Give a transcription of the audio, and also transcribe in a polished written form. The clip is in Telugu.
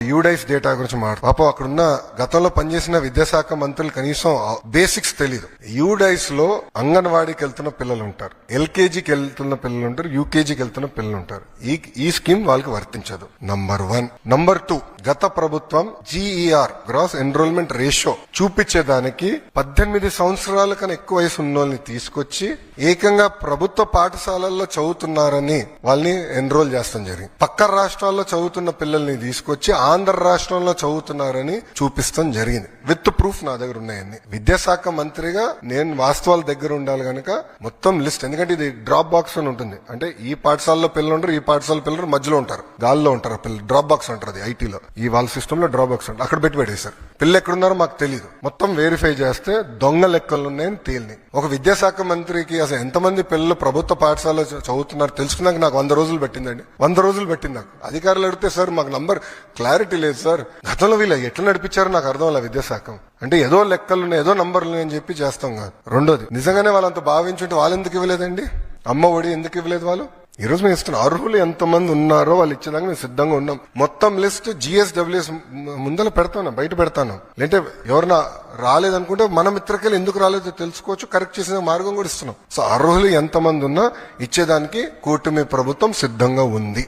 యూడైస్ డేటా గురించి పాపం అక్కడున్న గతంలో పనిచేసిన విద్యాశాఖ మంత్రులు కనీసం బేసిక్స్ తెలియదు. యూడైస్ లో అంగన్వాడీకి వెళ్తున్న పిల్లలు ఉంటారు, ఎల్కేజీకి వెళ్తున్న పిల్లలు ఉంటారు, యూకేజీకి వెళ్తున్న పిల్లలు ఉంటారు. ఈ స్కీమ్ వాళ్ళకి వర్తించదు. నంబర్ 1. నంబర్ 2, గత ప్రభుత్వం GER గ్రాస్ ఎన్రోల్మెంట్ రేషియో చూపించేదానికి 18 సంవత్సరాల కన్నా ఎక్కువ వయసు ఉన్న వాళ్ళని తీసుకొచ్చి ఏకంగా ప్రభుత్వ పాఠశాలల్లో చదువుతున్నారని వాళ్ళని ఎన్రోల్ చేస్తాం జరిగింది. పక్క రాష్ట్రాల్లో చదువుతున్న పిల్లల్ని తీసుకొచ్చి ఆంధ్ర రాష్ట్రంలో చదువుతున్నారని చూపిస్తాం జరిగింది. విత్ ప్రూఫ్ నా దగ్గర ఉన్నాయన్ని. విద్యాశాఖ మంత్రిగా నేను వాస్తవాల దగ్గర ఉండాలి కనుక మొత్తం లిస్ట్, ఎందుకంటే ఇది డ్రాప్ బాక్స్ అని ఉంటుంది. అంటే ఈ పాఠశాలలో పిల్లలు ఉంటారు, ఈ పాఠశాల పిల్లలు మధ్యలో ఉంటారు, గాల్లో ఉంటారు పిల్లలు. డ్రాప్ బాక్స్ అంటారు అది ఐటీలో. ఈ వాళ్ళ సిస్టమ్ లో డ్రాప్ బాక్స్ ఉంటుంది, అక్కడ పెట్టి పెట్టేశారు. పిల్లలు ఎక్కడున్నారో మాకు తెలియదు. మొత్తం వెరిఫై చేస్తే దొంగ లెక్కలు ఉన్నాయని తేలినాయి. ఒక విద్యాశాఖ మంత్రికి అసలు ఎంతమంది పిల్లలు ప్రభుత్వ పాఠశాలలో చదువుతున్నారు తెలుసుకున్నాక నాకు 100 రోజులు పెట్టిందండి. 100 రోజులు పెట్టింది నాకు. అధికారులు అడిగితే సార్ మాకు నంబర్ క్లారిటీ లేదు సార్, గతంలో వీళ్ళు ఎట్లా నడిపించారో నాకు అర్థం అలా విద్యాశాఖ అంటే ఏదో లెక్కలున్నాయి, ఏదో నంబర్లు అని చెప్పి చేస్తాం కాదు. రెండోది, నిజంగానే వాళ్ళంత భావించుంటే వాళ్ళు ఎందుకు ఇవ్వలేదండి? అమ్మ ఒడి ఎందుకు ఇవ్వలేదు వాళ్ళు? ఈ రోజు మేము ఇస్తున్నాం. అర్హులు ఎంతమంది ఉన్నారో వాళ్ళు ఇచ్చేదాకా మేము సిద్ధంగా ఉన్నాం. మొత్తం లిస్ట్ GSWS ముందర పెడతాను, బయట పెడతాను. లేదంటే ఎవరన్నా రాలేదనుకుంటే మన మిత్రకెళ్ళి ఎందుకు రాలేదో తెలుసుకోవచ్చు, కరెక్ట్ చేసిన మార్గం కూడా ఇస్తున్నాం. సో అర్హులు ఎంతమంది ఉన్నా ఇచ్చేదానికి కూటమి ప్రభుత్వం సిద్ధంగా ఉంది.